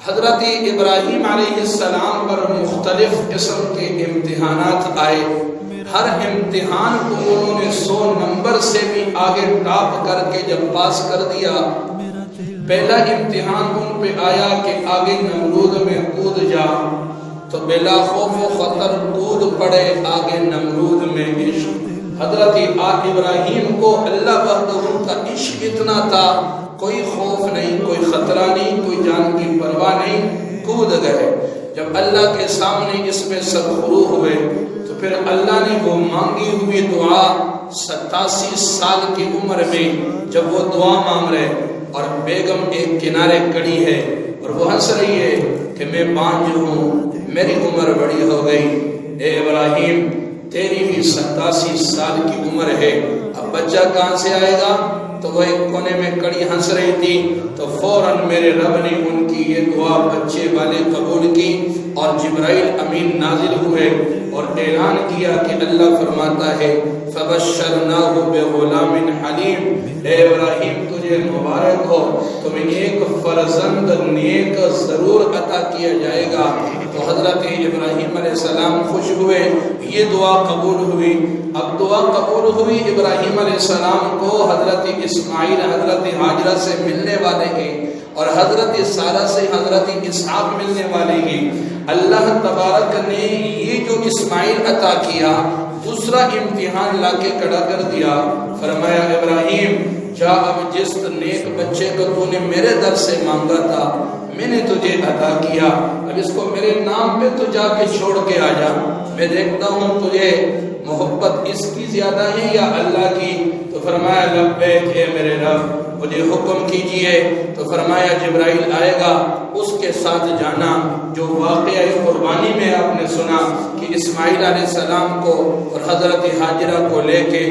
حضرت ابراہیم علیہ السلام پر مختلف قسم کے امتحانات آئے. ہر امتحان کو انہوں نے 100 نمبر سے بھی آگے ٹاپ کر کے جب پاس کر دیا. پہلا امتحان ان پہ آیا کہ آگے نمرود میں کود جا، تو بلا خوف و خطر کود پڑے آگے نمرود میں عشق. حضرت ابراہیم کو اللہ وحدہ کا عشق اتنا تھا، کوئی خوف نہیں، کوئی خطرہ نہیں، کوئی جان کی پرواہ نہیں، کود گئے. جب اللہ کے سامنے اس میں سرخرو ہوئے تو پھر اللہ نے وہ مانگی ہوئی دعا 87 سال کی عمر میں جب وہ دعا مانگ رہے اور بیگم ایک کنارے کڑی ہے اور وہ ہنس رہی ہے کہ میں بانجھ ہوں، میری عمر بڑی ہو گئی. اے ابراہیم تیری بھی 87 سال کی عمر ہے، اب بچہ کہاں سے آئے گا؟ تو وہ ایک کونے میں کڑی ہنس رہی تھی. تو فوراً میرے رب نے ان کی یہ دعا بچے والے قبول کی اور جبرائیل امین نازل ہوئے اور اعلان کیا کہ اللہ فرماتا ہے فبشرناہ بغلام حلیم، اے ابراہیم تجھے مبارک ہو، تمہیں ایک فرزند نیک ضرور عطا کیا جائے گا. تو حضرت ابراہیم علیہ السلام خوش ہوئے، یہ دعا قبول ہوئی. اب دعا قبول ہوئی، ابراہیم علیہ السلام کو حضرت اسماعیل حضرت ہاجرہ سے ملنے والے ہیں اور حضرت سارہ سے حضرت اسحاق ملنے والے ہیں. اللہ تبارک نے یہ جو اسماعیل عطا کیا دوسرا امتحان لا کے کھڑا کر دیا. فرمایا ابراہیم جا، اب جس نیک بچے کو تو نے میرے در سے مانگا تھا میں نے تجھے عطا کیا، اب اس کو میرے نام پہ تو جا کے چھوڑ کے آ جا، میں دیکھتا ہوں تجھے محبت اس کی زیادہ ہے یا اللہ کی. تو فرمایا لبیک اے میرے رب مجھے حکم کیجئے. تو فرمایا جبرائیل آئے گا، اس کے ساتھ جانا. جو واقعہ قربانی میں آپ نے سنا کہ اسماعیل علیہ السلام کو اور حضرت ہاجرہ کو لے کے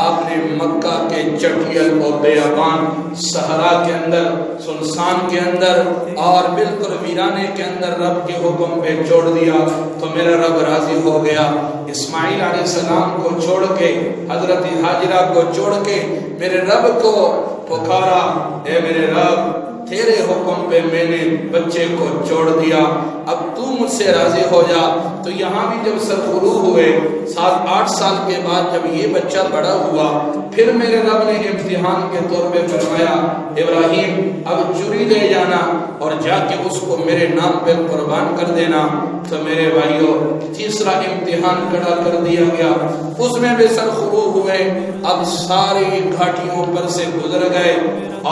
آپ نے مکہ کے چٹیل اور بیابان صحرا کے اندر، سنسان کے اندر اور بالکل ویرانے کے اندر رب کے حکم پہ چھوڑ دیا. تو میرا رب راضی ہو گیا. اسماعیل علیہ السلام کو چھوڑ کے، حضرت ہاجرہ کو چھوڑ کے میرے رب کو پکارا، اے میرے رب تیرے حکم پہ میں نے بچے کو چھوڑ دیا، اب تو مجھ سے راضی ہو جا. تو یہاں بھی جب سرخرو ہوئے 7-8 سال کے بعد جب یہ بچہ بڑا ہوا، پھر میرے رب نے امتحان کے طور پہ فرمایا ابراہیم اب چوری لے جانا اور جا کے اس کو میرے نام پہ قربان کر دینا. تو میرے بھائیوں تیسرا امتحان کھڑا کر دیا گیا، اس میں بھی سرخرو ہوئے. اب ساری گھاٹیوں پر سے گزر گئے،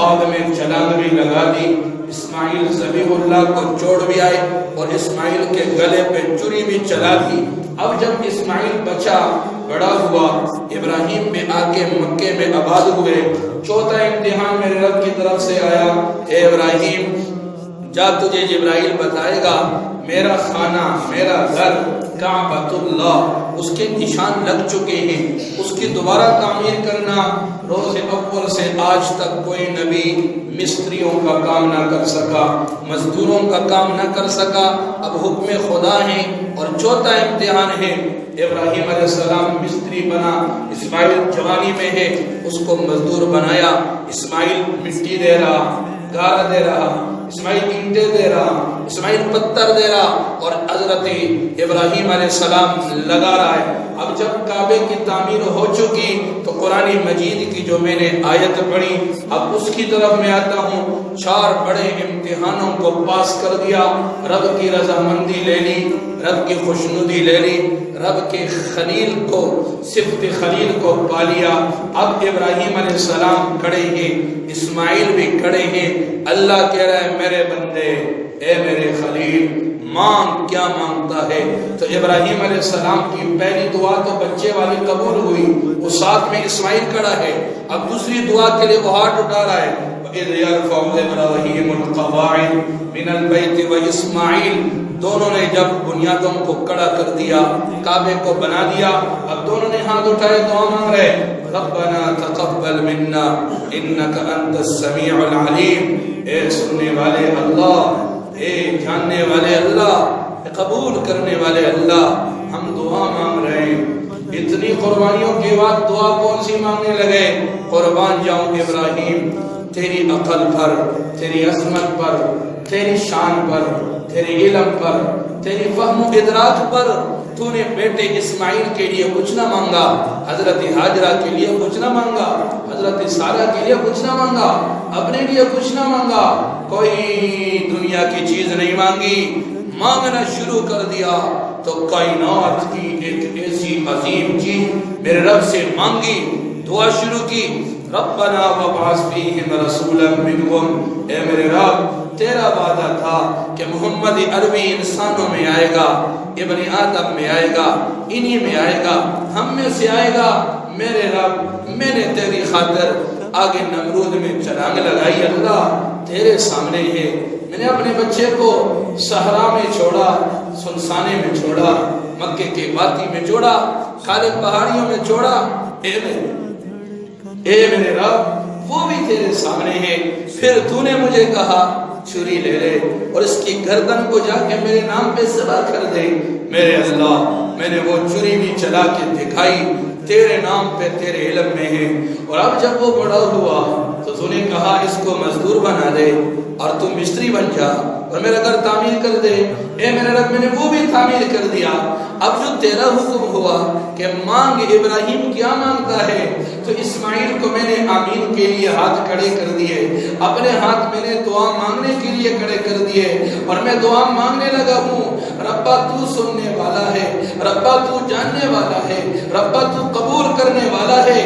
آگ میں چھلانگ بھی لگا دی. اسماعیل ذبیح اللہ کو چوڑ بھی آئے اور اسماعیل کے گلے پہ چوری بھی چلا دی. اب جب اسماعیل بچہ بڑا ہوا، ابراہیم میں آ کے مکے میں آباد ہوئے. چوتھا امتحان میرے رب کی طرف سے آیا، اے ابراہیم جا تجھے جبرائیل بتائے گا میرا خانہ، میرا گھر کعبۃ اللہ اس کے نشان لگ چکے ہیں، اس کی دوبارہ تعمیر کرنا. روز اول سے آج تک کوئی نبی مستریوں کا کام نہ کر سکا، مزدوروں کا کام نہ کر سکا، اب حکم خدا ہے. اور چوتھا امتحان ہے، ابراہیم علیہ السلام مستری بنا، اسماعیل جوانی میں ہے اس کو مزدور بنایا. اسماعیل مٹی دے رہا، گارا دے رہا، اسماعیل اینٹیں دے رہا، اسماعیل پتھر دے رہا اور حضرت ابراہیم علیہ السلام لگا رہا ہے. اب جب کعبے کی تعمیر ہو چکی تو قرآن مجید کی جو میں نے آیت پڑھی اب اس کی طرف میں آتا ہوں. 4 بڑے امتحانوں کو پاس کر دیا، رب کی رضامندی لے لی، رب کی خوشنودی لے لی، رب کے خلیل کو، صفت خلیل کو پا لیا. اب ابراہیم علیہ السلام کھڑے ہیں، اسماعیل بھی کھڑے ہیں. اللہ کہہ رہا ہے میرے بندے، اے میرے خلیل مانگ، کیا مانگتا ہے؟ تو ابراہیم علیہ السلام کی پہلی دعا تو بچے والی قبول ہوئی، وہ ساتھ میں اسماعیل کھڑا ہے. اب دوسری دعا کے لیے وہ ہاتھ اٹھا رہا ہے، وَإِذْ يَرْفَعُ إِبْرَاهِيمُ الْقَوَاعِدَ مِنَ الْبَيْتِ وَإِسْمَاعِيلُ. دونوں نے جب بنیادوں کو کھڑا کر دیا، کعبے کو بنا دیا، اب دونوں نے ہاتھ اٹھائے دعا مانگ رہے، ربنا تقبل منا انک انت السمیع العلیم. اے سننے والے اللہ، اے جاننے والے اللہ، قبول کرنے والے اللہ، ہم دعا مانگ رہے ہیں. اتنی قربانیوں کے بعد دعا کون سی مانگنے لگے؟ قربان جاؤں ابراہیم تیری عقل پر، تیری عظمت پر، تیری شان پر، تیرے علم پر، تیری فہم و ادراک پر تو نے بیٹے اسماعیل کے لیے کچھ نہ مانگا، حضرت ہاجرہ کے لیے کچھ نہ مانگا، حضرت سارہ کے لیے کچھ نہ مانگا، اپنے لیے کچھ نہ مانگا، کوئی دنیا کی چیز نہیں مانگی، مانگنا شروع کر دیا تو کائنات کی ایک ایسی عظیم چیز میرے رب سے مانگی، دعا شروع کی، ربنا وابعث فیہم رسولا منہم، اے میرے رب تیرا وعدہ تھا کہ محمد عربی انسانوں میں آئے گا، ابن آدم میں آئے گا، انہی میں آئے گا، ہم میں سے آئے گا، میرے رب میں نے تیری خاطر آگے نمرود میں چرانگ لگائی، اللہ تیرے سامنے ہے، میں نے اپنے بچے کو صحرا میں چھوڑا، سنسانے میں چھوڑا، مکے کے وادی میں چھوڑا، خالد پہاڑیوں میں چھوڑا، اے میرے رب وہ بھی تیرے سامنے ہے، پھر تو نے مجھے کہا چھری لے لے اور اس کی گردن کو جا کے میرے نام پہ ذبح کر دے، میرے اللہ میں نے وہ چھری بھی چلا کے دکھائی، تیرے نام پہ تیرے علم میں ہے، اور اب جب وہ بڑا ہوا تو نے کہا اس کو مزدور بنا دے اور تو مستری بن جا اور میرا گھر تعمیر کر دے، اے میرے رب میں نے وہ بھی تعمیر کر دیا، اب جو تیرا حکم ہوا کہ مانگ، ابراہیم کیا مانگتا ہے، تو اسماعیل کو میں نے آمین کے لیے ہاتھ کھڑے کر دیے، اپنے ہاتھ میں نے دعا مانگنے کے لیے کھڑے کر دیے اور میں دعا مانگنے لگا ہوں، ربا تو سننے والا ہے، ربا تو جاننے والا ہے، ربا تو قبول کرنے والا ہے،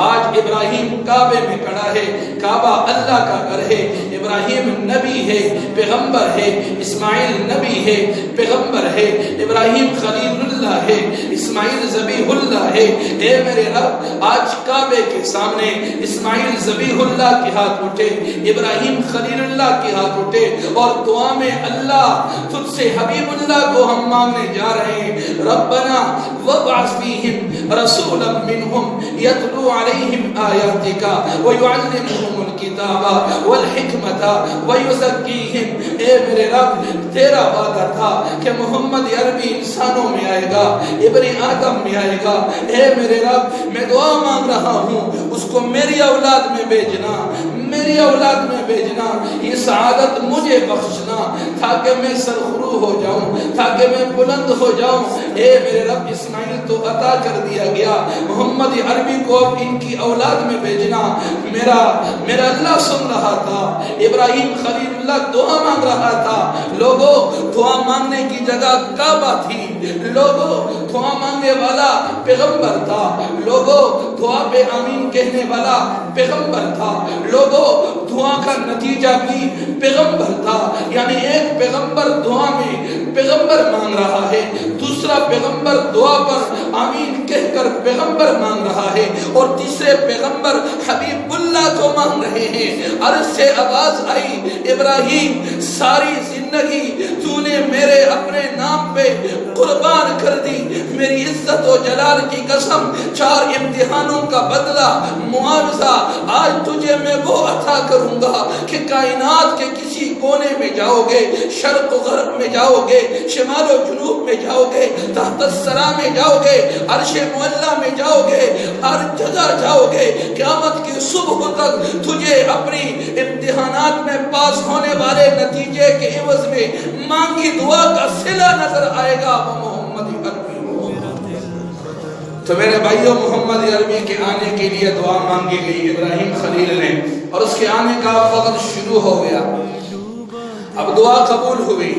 آج ابراہیم کعبے میں کھڑا ہے، کعبہ اللہ کا گھر ہے، ابراہیم نبی ہے، پیغمبر ہے، اسماعیل نبی ہے، پیغمبر ہے، ابراہیم خلیل اللہ ہے، اسماعیل ذبیح اللہ ہے، اے میرے رب آج کعبے کے سامنے اسماعیل ذبیح اللہ کے ہاتھ اٹھے، ابراہیم خلیل اللہ کے ہاتھ اٹھے اور دعا میں اللہ تجھ سے حبیب اللہ کو ہم مانگنے جا رہے ہیں، ربنا وابعث فیہم رسولا منہم یتلو علیہم آیاتک ویعلمہم الکتاب والحکمت ویزکیہم، اے میرے رب تیرا وعدہ تھا کہ محمد عربی انسانوں میں آئے گا، ابن آدم میں آئے گا، اے میرے رب میں دعا مانگ رہا ہوں اس کو میری اولاد میں بھیجنا، میری اولاد میں بھیجنا، یہ سعادت مجھے بخشنا تاکہ میں سرخرو ہو جاؤں، تاکہ میں بلند ہو جاؤں، اے میرے رب اسماعیل تو عطا کر دیا گیا، محمد عربی کو اب ان کی اولاد میں بھیجنا، میرا اللہ سن رہا تھا، ابراہیم خلیل اللہ دعا مانگ رہا تھا، لوگوں دعا مانگنے کی جگہ کعبہ تھی، لوگوں دعا مانگنے والا پیغمبر تھا، لوگوں دعا پہ آمین کہنے والا پیغمبر تھا، لوگوں دعا کا نتیجہ بھی پیغمبر تھا، یعنی ایک پیغمبر دعا میں پیغمبر مانگ رہا ہے، دوسرا پیغمبر دعا پر آمین کہہ کر پیغمبر مانگ رہا ہے، اور تیسرے پیغمبر حبیب اللہ کو مانگ رہے ہیں، عرش سے آواز آئی، ابراہیم ساری زندگی تو نے میرے اپنے نام پہ قربان کر دی، میری عزت و جلال کی قسم، 4 امتحانوں کا بدلہ معاوضہ آج تجھے میں وہ عطا کروں گا کہ کائنات کے کسی کونے میں جاؤ گے، شرق و غرب میں جاؤ گے، شمال و جنوب میں جاؤ گے، تحت الثری میں جاؤ گے، عرش معلی میں جاؤ گے، ہر جگہ جاؤ گے، قیامت کی صبح تک تجھے اپنی امتحانات میں پاس ہونے والے نتیجے کے عوض میں مانگی دعا کا صلہ نظر آئے گا، وہ محمد عربی۔ تو میرے بھائیوں محمد عربی کے آنے کے لیے دعا مانگی گئی ابراہیم خلیل نے، اور اس کے آنے کا وقت شروع ہو گیا، اب دعا قبول ہوئی،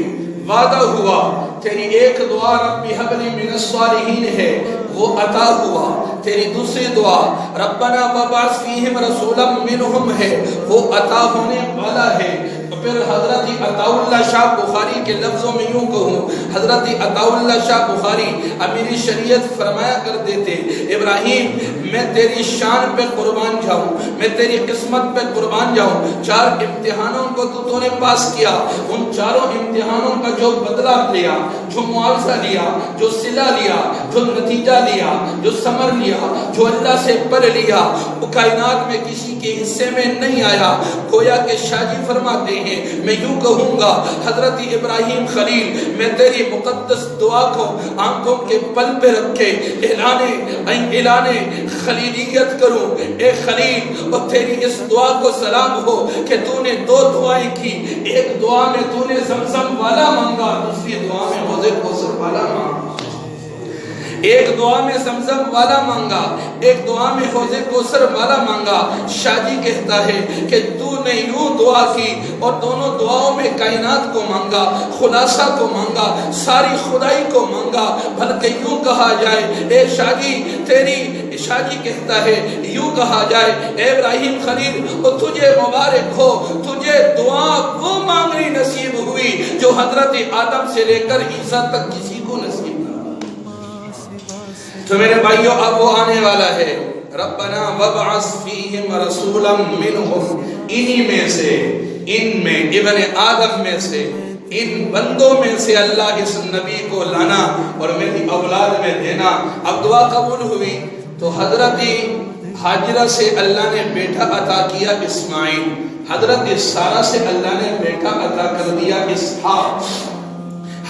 وعدہ ہوا، تیری ایک دعا ربی حب لی من الصالحین ہے وہ عطا ہوا، تیری دوسری دعا ربنا وابعث فیہم رسولا منہم ہے وہ عطا ہونے والا ہے۔ پھر حضرت عطا اللہ شاہ بخاری کے لفظوں میں یوں کہوں، حضرت عطا اللہ شاہ بخاری امیر شریعت فرمایا کرتے تھے، ابراہیم میں تیری شان پہ قربان جاؤں، میں تیری قسمت پہ قربان جاؤں، 4 امتحانوں کو تو نے پاس کیا، ان 4 امتحانوں کا جو بدلہ لیا، جو معاوضہ لیا، جو صلہ لیا، جو نتیجہ لیا، جو ثمر لیا، جو اللہ سے پر لیا، وہ کائنات میں کسی کے حصے میں نہیں آیا۔ گویا کہ شاہ جی فرماتے ہیں میں یوں کہوں گا حضرت ابراہیم خلیل میں تیری مقدس دعا کو آنکھوں کے پل پہ رکھے اعلان خلیلیت کروں۔ اے خلیل، اور تیری اس دعا کو سلام ہو کہ تو نے دو دعائیں کی، ایک دعا میں تو نے زمزم والا مانگا، دوسری دعا میں حوض کوثر والا مانگا۔ ایک دعا میں زمزم والا مانگا، ایک دعا میں حوض کوثر والا مانگا۔ شاہ جی کہتا ہے کہ تو نے یوں دعا کی اور دونوں دعاؤں میں کائنات کو مانگا، خلاصہ کو مانگا، ساری خدائی کو مانگا۔ بلکہ یوں کہا جائے اے شاہ جی شاہ جی کہتا ہے یوں کہا جائے اے ابراہیم خلیل، اور تجھے مبارک ہو، تجھے دعا وہ مانگنی نصیب ہوئی جو حضرت آدم سے لے کر عیسیٰ تک کسی کو نصیب نہ۔ تو میرے بھائیوں اب وہ آنے والا ہے، ربنا وابعث فیہم رسولا منہم، انہی میں سے، ان میں ابن آدم میں سے، ان بندوں میں سے اللہ اس نبی کو لانا اور میری اولاد میں دینا۔ اب دعا قبول ہوئی تو حضرت حاجرہ سے اللہ نے بیٹا عطا کیا اسماعیل، حضرت سارہ سے اللہ نے بیٹا عطا کر دیا اسحاق،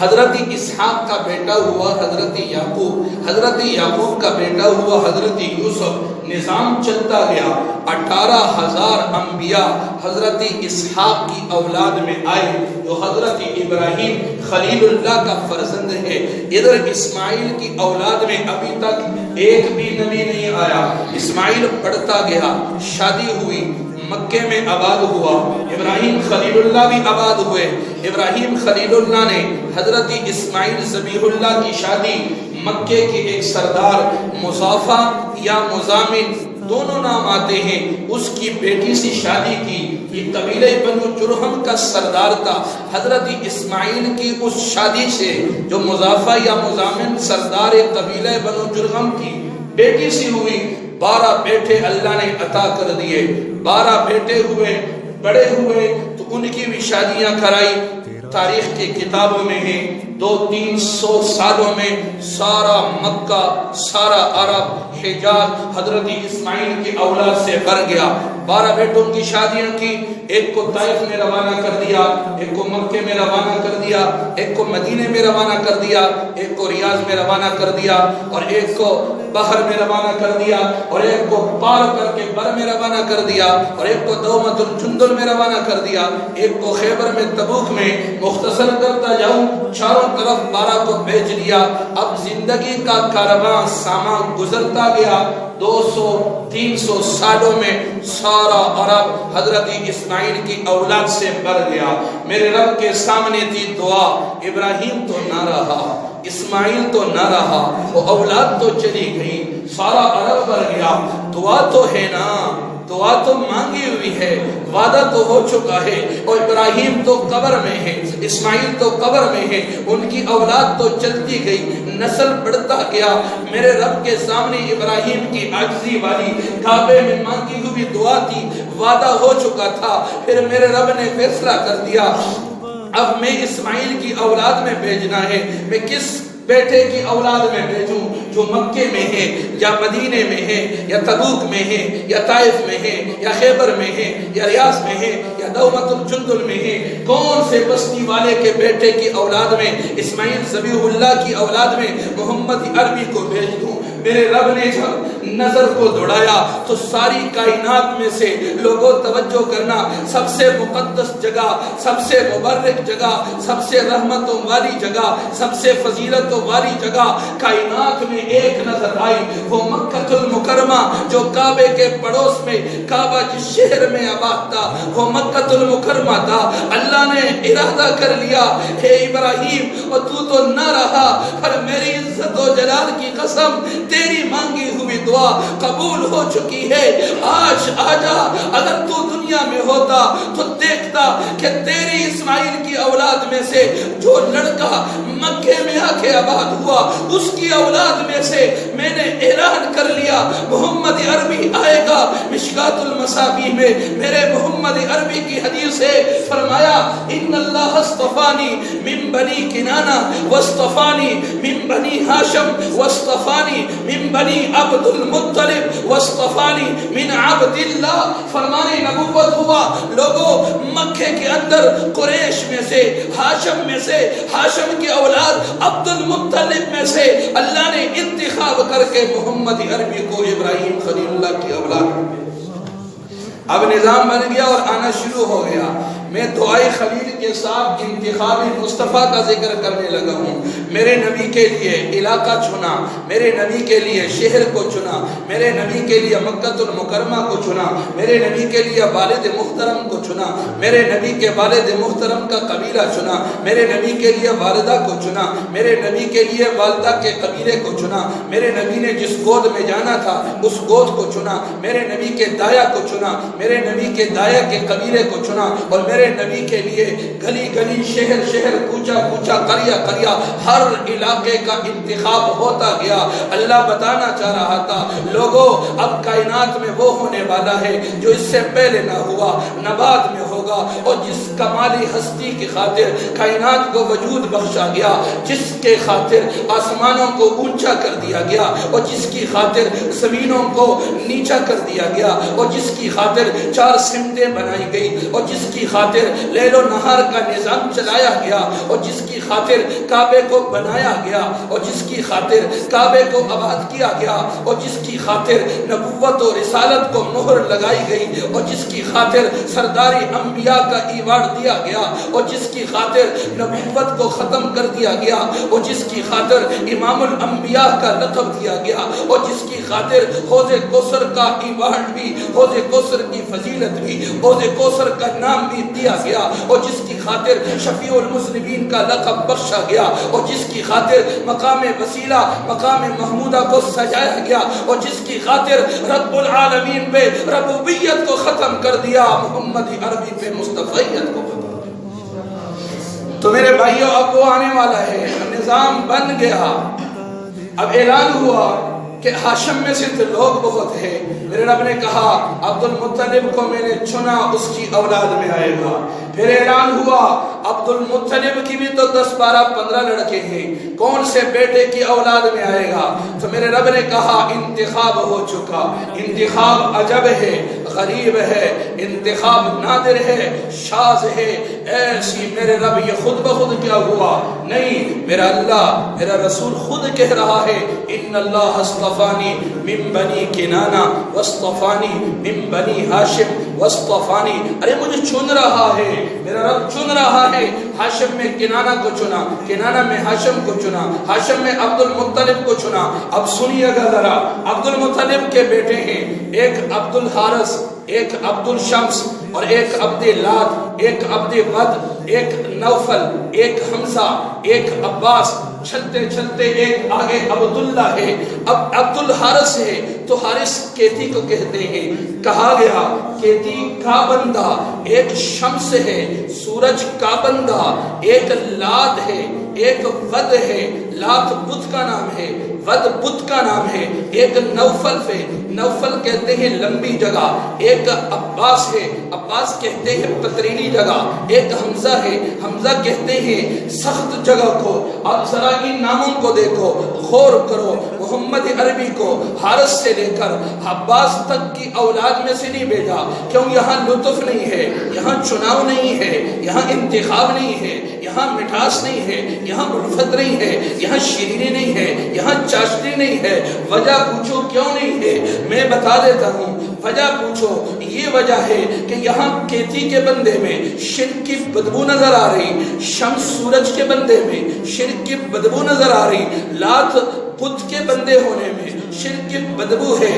حضرت اسحاق کا بیٹا ہوا حضرت یعقوب، حضرت یعقوب کا بیٹا ہوا حضرت یوسف۔ نظام چلتا گیا، 18,000 انبیاء حضرت اسحاق کی اولاد میں آئے جو حضرت ابراہیم خلیل اللہ کا فرزند ہے۔ ادھر اسماعیل کی اولاد میں ابھی تک ایک بھی نبی نہیں آیا۔ اسماعیل بڑھتا گیا، شادی ہوئی، مکے میں آباد ہوا، ابراہیم خلیل اللہ بھی آباد ہوئے۔ ابراہیم خلیل اللہ نے حضرت اسماعیل ذبیح اللہ کی شادی مکے کے ایک سردار مصافہ یا مزامن دونوں نام آتے ہیں، اس کی بیٹی سے شادی کی۔ یہ قبیلہ بنو جرہم کا سردار تھا۔ حضرت اسماعیل کی اس شادی سے جو مصافہ یا مزامن سردار قبیلہ بنو جرہم کی بیٹی سے ہوئی، 12 بیٹے اللہ نے عطا کر دیے۔ 12 بیٹے ہوئے، بڑے ہوئے تو ان کی بھی شادیاں کرائی۔ تاریخ کی کتابوں میں ہیں 200-300 سالوں میں سارا مکہ، سارا عرب، حجاز حضرت اسماعیل کی اولاد سے بھر گیا۔ 12 بیٹوں کی شادیاں کی، ایک کو طائف میں روانہ کر دیا، ایک کو مکے میں روانہ کر دیا، ایک کو مدینے میں روانہ کر دیا، ایک کو ریاض میں روانہ کر دیا، اور ایک کو بحر میں روانہ کر دیا، اور ایک کو پار کر کے بر میں روانہ کر دیا، اور ایک کو دومت الجندل میں روانہ کر دیا، ایک کو خیبر میں تبوک میں۔ مختصر کرتا جاؤں، چاروں طرف 12 کو بھیج لیا۔ اب زندگی کا کارواں سامان گزرتا گیا، 200-300 سالوں میں سارا عرب حضرت اسماعیل کی اولاد سے بھر گیا۔ میرے رب کے سامنے تھی دعا، ابراہیم تو نہ رہا، اسماعیل تو نہ رہا، وہ اولاد تو چلی گئی، سارا عرب بھر گیا۔ دعا تو ہے نا، دعا تو مانگی ہوئی ہے، وعدہ تو ہو چکا ہے، اور ابراہیم تو قبر میں ہے، اسماعیل تو قبر میں ہے، ان کی اولاد تو چلتی گئی، نسل بڑھتا گیا۔ میرے رب کے سامنے ابراہیم کی عاجزی والی کعبے میں مانگی ہوئی دعا تھی، وعدہ ہو چکا تھا۔ پھر میرے رب نے فیصلہ کر دیا اب میں اسماعیل کی اولاد میں بھیجنا ہے۔ میں کس بیٹے کی اولاد میں بھیجوں جو مکے میں ہے، یا مدینے میں ہے، یا تبوک میں ہے، یا طائف میں ہے، یا خیبر میں ہے، یا ریاض میں ہے، یا دومت الجندل میں ہے؟ کون سے بستی والے کے بیٹے کی اولاد میں، اسماعیل ذبیح اللہ کی اولاد میں محمد عربی کو بھیج دوں؟ میرے رب نے جب نظر کو دوڑایا تو ساری کائنات میں سے لوگوں توجہ کرنا، سب سے مقدس جگہ، سب سے مبارک جگہ، سب سے رحمتوں والی جگہ، سب سے فضیلتوں والی جگہ کائنات میں ایک نظر آئی، وہ مکہ المکرمہ جو کعبے کے پڑوس میں، کعبہ جس شہر میں آباد تھا وہ مکہ المکرمہ تھا۔ اللہ نے ارادہ کر لیا، اے ابراہیم اور تو نہ رہا، پر میری عزت و جلال کی قسم تیری مانگی ہوئی دعا قبول ہو چکی ہے۔ آج آجا، اگر تو دنیا میں ہوتا تو دیکھتا کہ تیری اسماعیل کی اولاد میں سے جو لڑکا مکے میں آ کے آباد ہوا اس کی اولاد میں سے میں نے اعلان کر لیا محمد عربی آئے گا۔ مشکات المصابیح میں میرے محمد عربی کی حدیث ہے، فرمایا ان اللہ اصطفانی من بنی کنانہ واصطفانی من بنی ہاشم واصطفانی من بنی عبد المطلب واصطفانی من عبد اللہ۔ فرمانے نبوت ہوا لوگوں مکے کے اندر قریش میں سے، ہاشم میں سے، ہاشم کی اولاد عبد المطلب میں سے اللہ نے انتخاب کر کے محمد عربی کو ابراہیم خلیل اللہ کی اولاد۔ اب نظام بن گیا اور آنا شروع ہو گیا۔ میں دعائے خلیل کے ساتھ انتخابی مصطفیٰ کا ذکر کرنے لگا ہوں۔ میرے نبی کے لیے علاقہ چنا، میرے نبی کے لیے شہر کو چنا، میرے نبی کے لیے مکہ المکرمہ کو چنا، میرے نبی کے لیے والد محترم کو چنا، میرے نبی کے والد محترم کا قبیلہ چنا، میرے نبی کے لیے والدہ کو چنا، میرے نبی کے لیے والدہ کے قبیلے کو چنا، میرے نبی نے جس گود میں جانا تھا اس گود کو چنا، میرے نبی کے دایا کو چنا، میرے نبی کے دایا کے قبیلے کو چنا، اور میرے نبی کے لیے گلی گلی شہر شہر کوچہ کوچہ قریہ قریہ ہر علاقے کا انتخاب ہوتا گیا۔ اللہ بتانا چاہ رہا تھا لوگوں اب کائنات میں وہ ہونے والا ہے جو اس سے پہلے نہ ہوا نہ بعد میں ہوگا، اور جس کمالی ہستی کی خاطر کائنات کو وجود بخشا گیا، جس کے خاطر آسمانوں کو اونچا کر دیا گیا، اور جس کی خاطر زمینوں کو نیچا کر دیا گیا، اور جس کی خاطر 4 سمتیں بنائی گئی، اور جس کی خاطر لیل و نہار کا نظام چلایا گیا، اور جس کی خاطر کعبے کو بنایا گیا، اور جس کی خاطر کعبے کو آباد کیا گیا، اور جس کی خاطر نبوت و رسالت کو مہر لگائی گئی، اور جس کی خاطر سرداری انبیاء کا ایوارڈ دیا گیا، اور جس کی خاطر نبوت کو ختم کر دیا گیا، اور جس کی خاطر امام الانبیاء کا لقب دیا گیا، اور جس کی خاطر حوض کوثر کا ایوارڈ بھی، حوض کوثر کی فضیلت بھی، حوض کوثر کا نام بھی دیا گیا، اور جس کی خاطر شفیع المذنبین کا لقب بخشا گیا، اور جس کی خاطر مقام وسیلہ مقام محمودہ کو سجایا گیا، اور جس کی خاطر رب العالمین پہ ربوبیت کو ختم کر دیا، محمد عربی پہ مصطفیت کو ختم۔ تو میرے بھائیوں اب وہ آنے والا ہے، نظام بن گیا، اب اعلان ہوا کہ ہاشم میں سے تو لوگ بہت ہیں، میرے رب نے کہا عبد المطلب کو میں نے چنا، اس کی اولاد میں آئے گا۔ پھر اعلان ہوا عبد المطلب کی بھی تو 10 12 15 لڑکے ہیں، کون سے بیٹے کی اولاد میں آئے گا؟ تو میرے رب نے کہا انتخاب ہو چکا، انتخاب عجب ہے، غریب ہے، انتخاب نادر ہے، شاذ ہے، ایسی میرے رب یہ خود بخود کیا ہوا؟ نہیں، میرا اللہ میرا رسول خود کہہ رہا ہے ان اللہ اصطفانی من بنی کنانہ واصطفانی من بنی ہاشم واصطفانی۔ ارے مجھے چن رہا ہے، میرا رب چن رہا ہے۔ ہاشم میں کنانہ کو چنا، کنانہ میں ہاشم کو چنا، ہاشم میں عبد المطلب کو چنا۔ اب سنیے گا ذرا، عبد المطلب کے بیٹے ہیں، ایک عبد الحارث، ایک عبد الشمس، اور ایک عبد لات، ایک عبد ود، ایک نوفل، ایک حمزہ، ایک عباس، چلتے چلتے ایک آگے عبداللہ ہے۔ اب عبد الحارث ہے تو حارث کیتی کو کہتے ہیں، کہا گیا کیتی کا بندہ، ایک شمس ہے سورج کا بندہ، ایک لات ہے، ایک ود ہے، لات بدھ کا نام ہے، ود بدھ کا نام ہے، ایک نوفل ہے، نوفل کہتے ہیں لمبی جگہ، ایک عباس ہے، عباس کہتے ہیں پتریلی جگہ، ایک حمزہ ہے، حمزہ کہتے ہیں سخت جگہ کو۔ اب ذرا ان ناموں کو دیکھو، غور کرو، محمد عربی کو حارث سے لے کر عباس تک کی اولاد میں سے نہیں بھیجا، کیوں؟ یہاں لطف نہیں ہے، یہاں چناؤ نہیں ہے، یہاں انتخاب نہیں ہے، یہاں مٹھاس نہیں ہے، یہاں الفت نہیں ہے، یہاں شیرینی نہیں ہے، یہاں چاشنی نہیں ہے۔ وجہ پوچھو کیوں نہیں ہے، میں بتا دیتا ہوں۔ وجہ پوچھو، یہ وجہ ہے کہ یہاں کیتی کے بندے میں شرک کی بدبو نظر آ رہی، شمس سورج کے بندے میں شرک کی بدبو نظر آ رہی، لات بدھ کے بندے ہونے میں شرک کی بدبو ہے،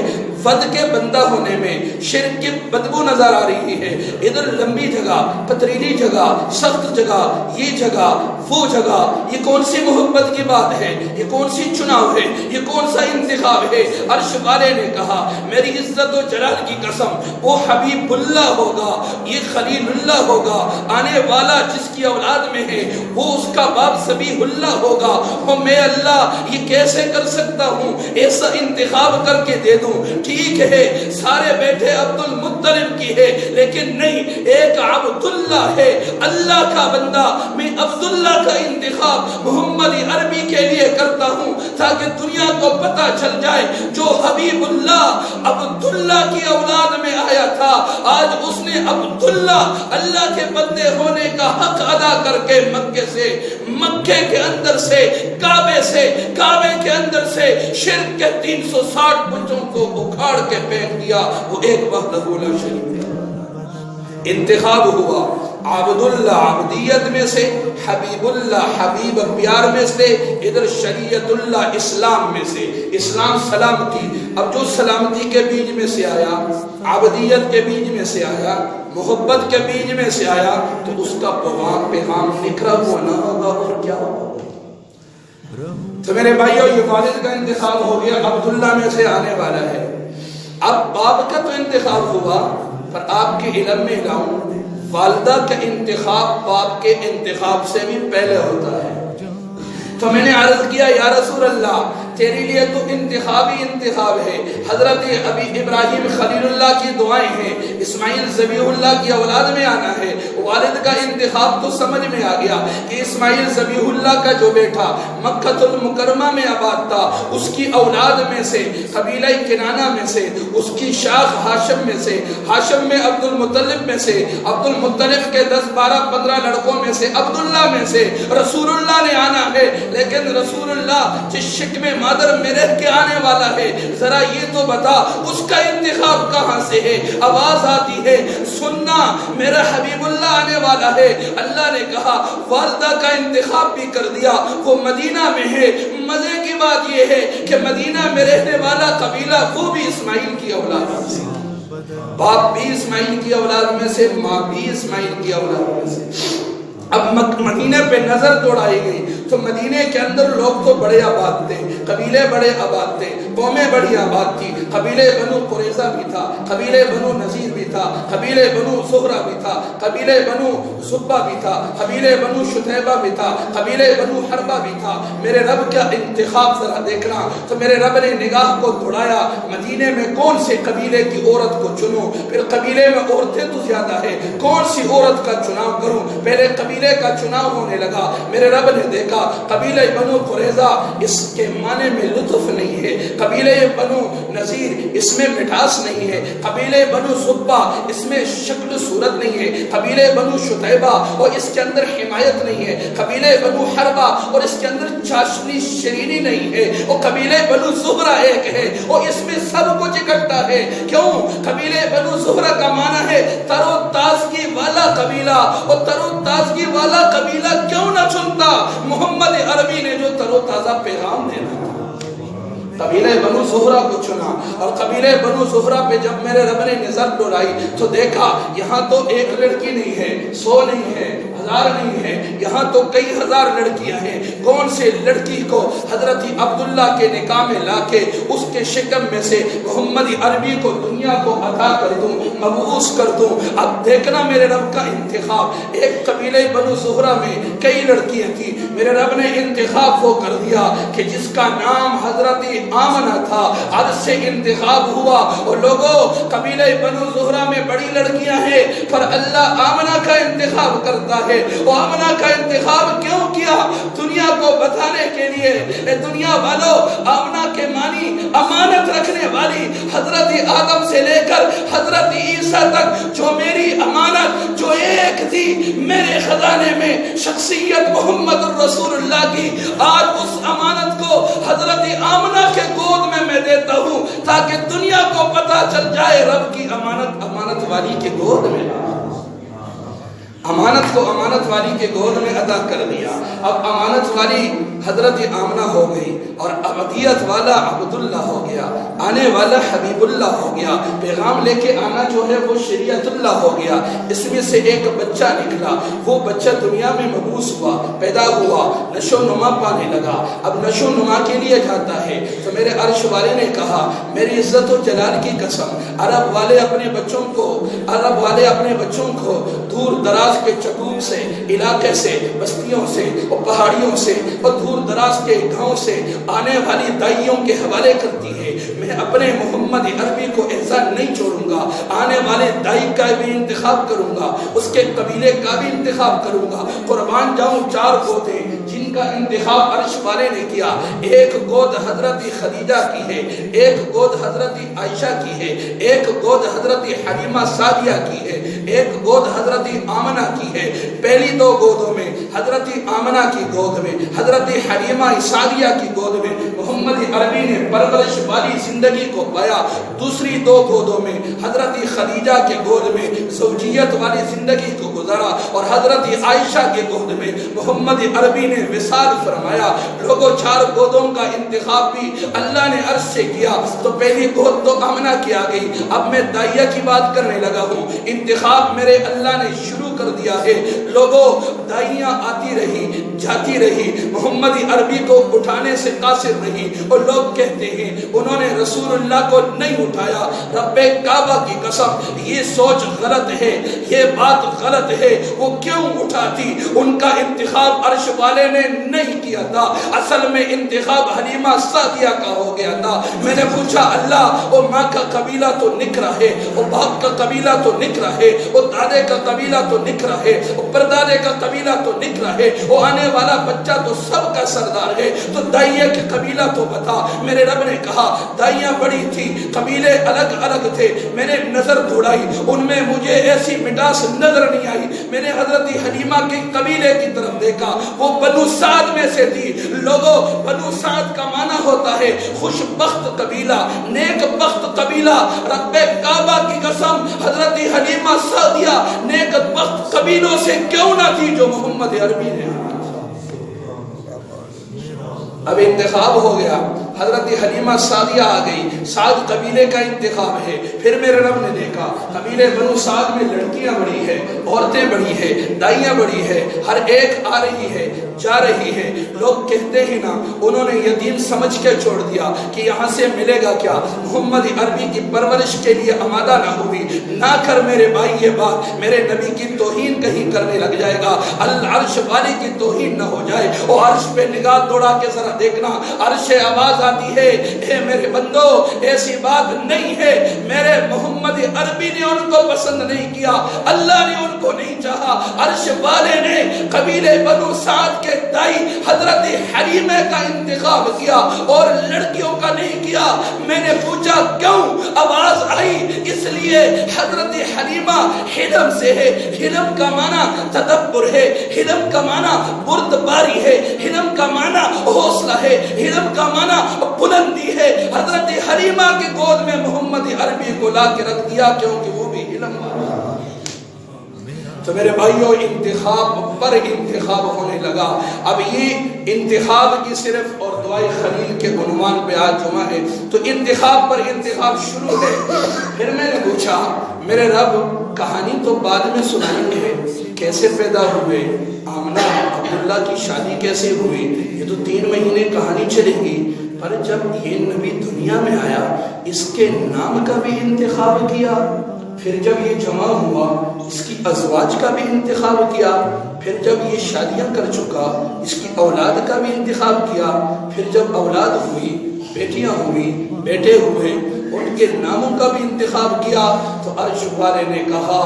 ود کے بندہ ہونے میں، شرک کی بدبو نظر آ رہی ہے، ادھر لمبی جگہ، پتریلی جگہ، سخت جگہ، یہ جگہ، وہ جگہ، یہ کون سی محبت کی بات ہے، یہ کون سی چناؤ ہے، یہ کون سا انتخاب ہے؟ عرش والے نے کہا میری عزت و جلال کی قسم، وہ حبیب اللہ ہوگا، یہ خلیل اللہ ہوگا، آنے والا جس کی اولاد میں ہے وہ اس کا باپ ذبیح اللہ ہوگا، اور میں اللہ یہ کیسے کر سکتا ہوں ایسا انتخاب کر کے دے دوں؟ ٹھیک ہے سارے بیٹے عبد المطلب کی ہے، لیکن نہیں، ایک عبداللہ ہے، اللہ کا بندہ، میں عبداللہ کا انتخاب محمد عربی کے لیے کرتا ہوں تاکہ دنیا کو پتہ چل جائے جو حبیب اللہ عبداللہ کی اولاد میں آیا تھا، آج اس نے عبداللہ اللہ کے بندے ہونے کا حق ادا کر کے مکے کے اندر سے، کعبے کے اندر سے شرک کے 360 بتوں کو اکھاڑ کے پھینک دیا، وہ ایک وحدہ لا شریک ہے۔ انتخاب ہوا عبداللہ عبدیت میں سے، حبیب اللہ حبیب پیار میں سے، ادھر شریعت اللہ اسلام میں سے، اسلام سلامتی، اب جو سلامتی کے بیج میں سے آیا، عبدیت کے بیج میں سے آیا، محبت کے بیج میں سے آیا، تو اس کا پیغام نکھرا ہوا نہ ہوگا اور کیا ہوگا؟ تو میرے بھائیو یہ والد کا انتخاب ہو گیا، عبداللہ میں سے آنے والا ہے۔ اب باپ کا تو انتخاب ہوا، پر آپ کے علم میں لاؤں، والدہ کا انتخاب باپ کے انتخاب سے بھی پہلے ہوتا ہے۔ تو میں نے عرض کیا یا رسول اللہ تیرے لیے تو انتخاب ہی انتخاب ہے، حضرت ابی ابراہیم خلیل اللہ کی دعائیں ہیں، اسماعیل ذبیح اللہ کی اولاد میں آنا ہے، والد کا انتخاب تو سمجھ میں آ گیا کہ اسماعیل ذبیح اللہ کا جو بیٹا مکہ المکرمہ میں آباد تھا، اس کی اولاد میں سے، قبیلہ کنانہ میں سے، اس کی شاخ ہاشم میں سے، ہاشم میں عبد المطلب میں سے، عبد المطلب کے 10 12 15 لڑکوں میں سے، عبداللہ میں سے رسول اللہ نے آنا ہے، لیکن رسول اللہ جس شک میں مادر میں رہ کے آنے والا ہے، ذرا یہ تو بتا اس کا انتخاب کہاں سے ہے؟ آواز آتی ہے سننا میرا حبیب اللہ آنے والا ہے، اللہ نے کہا والدہ کا انتخاب بھی کر دیا، وہ مدینہ میں ہے۔ مزے کی بات یہ ہے کہ مدینہ میں رہنے والا قبیلہ وہ بھی اسماعیل کی اولاد سے، باپ بھی اسماعیل کی اولاد میں سے، ماں بھی اسماعیل کی اولاد میں سے۔ اب مدینہ پہ نظر دوڑائی گئی تو مدینہ کے اندر لوگ تو بڑے آباد تھے، قبیلے بڑے آباد تھے، قومیں بڑی آباد تھی، قبیلے بنو قریظہ بھی تھا، قبیلے بنو نذیر بھی تھا، قبیلے بنو زہرہ بھی تھا، قبیلے بنو زبہ بھی تھا، قبیلے بنو شتیبہ بھی تھا، قبیلے بنو حربہ بھی تھا۔ میرے رب کا انتخاب ذرا دیکھنا، تو میرے رب نے نگاہ کو دوڑایا مدینے میں کون سے قبیلے کی عورت کو چنوں، پھر قبیلے میں عورتیں تو زیادہ ہے، کون سی عورت کا چناؤ کروں؟ پہلے قبیلے کا چناؤ ہونے لگا، میرے رب نے دیکھا قبیلہ بنو قریظہ اس کے معنی میں لطف نہیں ہے، قبیلہ بنو نذیر اس میں مٹھاس نہیں ہے، قبیلہ بنو زبہ اس میں شکل صورت نہیں ہے، قبیلہ بنو شتیبہ اور اس کے اندر حمایت نہیں ہے، قبیلہ بنو حربہ اور اس کے اندر چاشنی شرینی نہیں ہے، اور قبیلہ بنو زہرہ ایک ہے اور اس میں سب کچھ اکٹھا ہے۔ کیوں؟ قبیلہ بنو زہرہ کا معنی ہے تر و تازگی والا قبیلہ، اور تر و تازگی والا قبیلہ کیوں نہ چنتا محمد عربی نے جو تر و تازہ پیغام دینا تھا؟ قبیلہ بنو زہرہ کو چنا، اور قبیلہ بنو زہرہ پہ جب میرے رب نے نظر ڈولائی تو دیکھا یہاں تو ایک لڑکی نہیں ہے، 100 نہیں ہے، 1000 نہیں ہے، یہاں تو کئی ہزار لڑکیاں ہیں۔ کون سے لڑکی کو حضرت عبداللہ کے نکاح میں لا کے اس کے شکم میں سے محمد عربی کو دنیا کو عطا کر دوں، مبعوث کر دوں؟ اب دیکھنا میرے رب کا انتخاب، ایک قبیلہ بنو زہرہ میں کئی لڑکیاں تھی، میرے رب نے انتخاب وہ کر دیا کہ جس کا نام حضرت آمنہ تھا، عرض سے انتخاب ہوا۔ اور لوگوں قبیلہ بنو زہرہ میں بڑی لڑکیاں ہیں، پر اللہ آمنہ کا انتخاب کرتا ہے۔ وہ آمنہ کا انتخاب کیوں کیا؟ دنیا کو بتانے کے لیے، دنیا والوں آمنہ کے معنی امانت رکھنے والی، حضرت آدم سے لے کر حضرت عیسیٰ تک جو میری امانت جو ایک تھی میرے خزانے میں شخصیت محمد الرسول اللہ کی، آج اس امانت کو حضرت آمنہ کے گود میں دیتا ہوں تاکہ دنیا کو پتا چل جائے رب کی امانت امانت والی کے گود میں۔ امانت کو امانت والی کے گود میں عطا کر دیا. اب امانت والی حضرت آمنہ ہو گئی اور ابدیت والا عبداللہ ہو گیا, آنے والا حبیب اللہ ہو گیا, پیغام لے کے آنا جو ہے وہ شریعت اللہ ہو گیا. اس میں سے ایک بچہ نکلا, وہ بچہ دنیا میں مبعوث ہوا, پیدا ہوا, نشو نما پانے لگا. اب نشو نما کے لیے جاتا ہے تو میرے عرش والے نے کہا میری عزت و جلال کی قسم, عرب والے اپنے بچوں کو دور دراز کے چکوب سے, علاقے سے, بستیوں سے اور پہاڑیوں سے اور دور دراز کے گاؤں سے آنے والی دائیوں کے حوالے کرتی ہے. میں اپنے محمد عربی کو ایسا نہیں چھوڑوں گا, آنے والے دائی کا بھی انتخاب کروں گا, اس کے قبیلے کا بھی انتخاب کروں گا. قربان جاؤں 4 گودیں جن کا انتخاب عرش والے نے کیا. ایک گود حضرت خدیجہ کی ہے, ایک گود حضرت عائشہ کی ہے, ایک گود حضرت حلیمہ سعدیہ کی ہے, ایک گود حضرت آمنہ کی ہے. پہلی 2 گودوں میں حضرت آمنہ کی گود میں, حضرت حلیمہ سعدیہ کی گود میں محمد عربی نے پرورش والی زندگی کو پایا. دوسری 2 گودوں میں حضرت خدیجہ کے گود میں زوجیت والی زندگی کو گزارا اور حضرت عائشہ کے گود میں محمد عربی نے وصال فرمایا. لوگوں 4 گودوں کا انتخاب بھی اللہ نے عرش سے کیا. تو پہلی گود تو آمنہ کی آ گئی. اب میں دائیہ کی بات کرنے لگا ہوں. انتخاب میرے اللہ نے شروع کر دیا ہے. لوگوں دائیاں آتی رہی جاتی رہی, محمد عربی کو اٹھانے سے قاصر رہی, اور لوگ کہتے ہیں انہوں نے رسول اللہ کو نہیں اٹھایا. رب کعبہ کی قسم یہ سوچ غلط ہے, یہ بات غلط ہے. وہ کیوں اٹھاتی؟ ان کا انتخاب عرش والے نے نہیں کیا تھا. اصل میں انتخاب حلیمہ سعدیہ کا ہو گیا تھا. میں نے پوچھا اللہ وہ ماں کا قبیلہ تو نکرا ہے, وہ باپ کا قبیلہ تو نکرا ہے, وہ دادے کا قبیلہ تو نکرا ہے, وہ پردادے کا قبیلہ تو نکرا ہے, وہ آنے والا بچہ تو سب کا سردار ہے. تو دائیہ کے قبیلہ تو بتا. میرے رب نے کہا دائیاں بڑی تھی, قبیلے الگ الگ تھے. میں نے نظر دوڑائی, ان میں مجھے ایسی مٹاس نظر نہیں آئی. میں نے حضرت حلیمہ کے قبیلے کی طرف دیکھا, وہ بنو سعد میں سے تھی. لوگوں بنو سعد کا معنی ہوتا ہے خوش بخت قبیلہ, نیک بخت قبیلہ. رب کعبہ کی قسم حضرت حلیمہ سعدیہ نیک بخت قبیلوں سے کیوں نہ تھی جو محمد عربی نے. اب انتخاب ہو گیا, حضرت حلیمہ سعدیہ آ گئی. سعد قبیلے کا انتخاب ہے. پھر میرے رب نے دیکھا قبیلے بنو سعد میں لڑکیاں بڑی ہے, عورتیں بڑی ہے, دائیاں بڑی ہے, ہر ایک آ رہی ہے جا رہی ہے. لوگ کہتے ہیں نا انہوں نے یتیم سمجھ کے چھوڑ دیا کہ یہاں سے ملے گا کیا. محمد عربی کی پرورش کے لیے آمادہ نہ ہوئی. نہ کر میرے بھائی یہ بات, میرے نبی کی توہین کہیں کرنے لگ جائے گا. عرش والی کی توہین نہ ہو جائے. وہ عرش پہ نگاہ دوڑا کے ذرا دیکھنا, عرش آواز آتی ہے اے میرے بندو ایسی بات نہیں ہے. میرے محمد عربی نے ان کو پسند نہیں کیا, اللہ نے ان کو نہیں چاہا. عرش والے نے قبیلے بنو سعد کے دائی حضرت حلیمہ کا انتخاب کیا اور لڑکیوں کا نہیں کیا. میں نے پوچھا کیوں؟ آواز آئی اس لیے حضرت حلیمہ حلم سے ہے. حلم کا معنی تدبر ہے, حلم کا معنی بردباری ہے, حلم کا معنی حوصلہ ہے, حلم کا معنی بلندی ہے. حضرت حلیمہ کی گود میں محمد عربی کو لا کے رکھ دیا کیونکہ وہ بھی حلم والا. تو میرے بھائیوں انتخاب پر انتخاب ہونے لگا. اب یہ انتخاب کی صرف اور دعائے خلیل کے عنوان پہ آج جمعہ ہے تو انتخاب پر انتخاب شروع ہے. پھر میں نے پوچھا میرے رب کہانی تو بعد میں سنائیں گے, کیسے پیدا ہوئے, آمنہ عبداللہ کی شادی کیسے ہوئی, یہ تو 3 مہینے کہانی چلے گی. پر جب یہ نبی دنیا میں آیا اس کے نام کا بھی انتخاب کیا. پھر جب یہ جمع ہوا اس کی ازواج کا بھی انتخاب کیا. پھر جب یہ شادیاں کر چکا اس کی اولاد کا بھی انتخاب کیا. پھر جب اولاد ہوئی, بیٹیاں ہوئی, بیٹے ہوئے, ان کے ناموں کا بھی انتخاب کیا. تو عرش والے نے کہا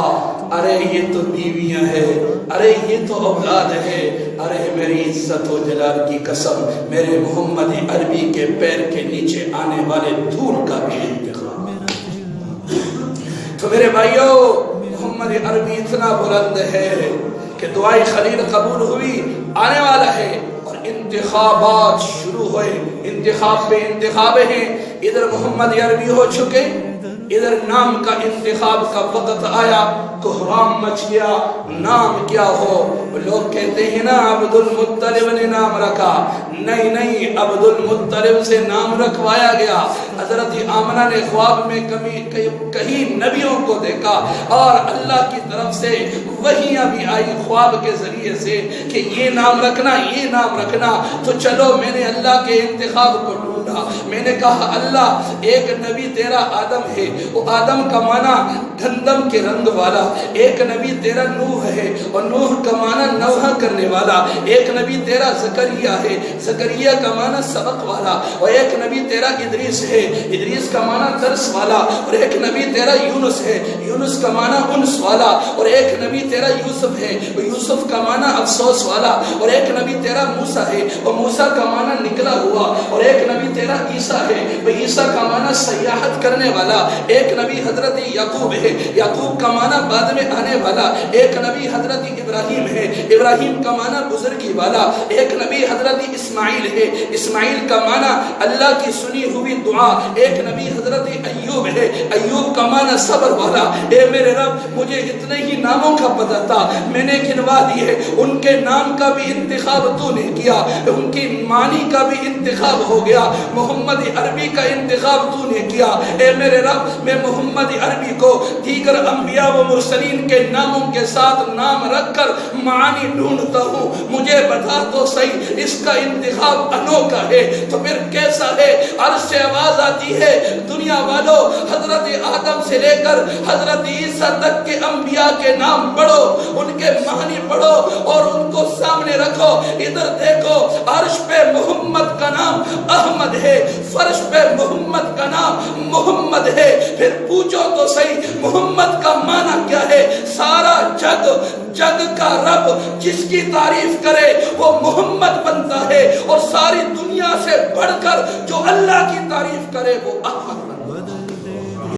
ارے یہ تو بیویاں ہیں, ارے یہ تو اولاد ہے, ارے میری عزت و جلال کی قسم میرے محمد عربی کے پیر کے نیچے آنے والے دھول کا بھی انتخاب. تو میرے بھائیوں محمد عربی اتنا بلند ہے کہ دعائے خلیل قبول ہوئی, آنے والا ہے اور انتخابات شروع ہوئے. انتخاب پہ انتخاب ہیں. ادھر محمد عربی ہو چکے, ادھر نام کا انتخاب کا وقت آیا، کوہرام مچ گیا، نام کیا ہو؟ لوگ کہتے ہیں نا عبد المطلب نے نام رکھا، نہیں، عبد المطلب سے نام رکھوایا گیا۔ حضرت آمنہ نے خواب میں کئی نبیوں کو دیکھا اور اللہ کی طرف سے وحیاں بھی آئی خواب کے ذریعے سے کہ یہ نام رکھنا، یہ نام رکھنا۔ تو چلو میں نے اللہ کے انتخاب کو ڈھونڈا، میں نے کہا اللہ ایک نبی تیرا آدم ہے، وہ آدم کا معنی گندم کے رنگ والا، ایک نبی تیرا نوح ہے اور نوح کا معنی نوح کرنے والا، ایک نبی تیرا زکریا ہے، زکریا کا معنی سبق والا، اور ایک نبی تیرا ادریس ہے، ادریس کا معنی درس والا، اور ایک نبی تیرا یونس ہے، یونس کا معنی انس والا، اور ایک نبی تیرا یوسف ہے، اور یوسف کا معنی افسوس والا، اور ایک نبی تیرا موسیٰ ہے اور موسیٰ کا معنی نکلا ہوا، اور ایک نبی تیرا عیسیٰ ہے، وہ عیسیٰ کا معنی سیاحت کرنے والا، ایک نبی حضرت یعقوب ہے، یعقوب کا معنی بعد میں آنے والا، ایک نبی حضرت ابراہیم ہے، ابراہیم کا معنی بزرگی والا، ایک نبی حضرت اسماعیل ہے، اسماعیل کا معنی اللہ کی سنی ہوئی دعا، ایک نبی حضرت ایوب ہے، ایوب کا معنی صبر والا۔ اے میرے رب مجھے اتنے ہی ناموں کا پتہ تھا، میں نے گنوا دیے، ان کے نام کا بھی انتخاب تو نے کیا، ان کی معنی کا بھی انتخاب ہو گیا، محمد عربی کا انتخاب تو نے کیا۔ اے میرے رب میں محمد عربی کو دیگر انبیاء و مرسلین کے ناموں کے ساتھ نام رکھ کر معانی ڈھونڈتا ہوں، مجھے بتا تو صحیح اس کا انتخاب انوکھا ہے تو پھر کیسا ہے؟ عرش سے آواز آتی ہے دنیا والوں حضرت آدم سے لے کر حضرت عیسیٰ تک کے انبیاء کے نام پڑھو، ان کے معنی پڑھو اور ان کو سامنے رکھو۔ ادھر دیکھو عرش پہ محمد کا نام احمد ہے، فرش پہ محمد کا نام محمد ہے، پھر پوچھو تو صحیح محمد کا معنی کیا ہے؟ سارا جگ کا رب جس کی تعریف کرے وہ محمد بنتا ہے، اور ساری دنیا سے بڑھ کر جو اللہ کی تعریف کرے وہ احمد بنتا ہے۔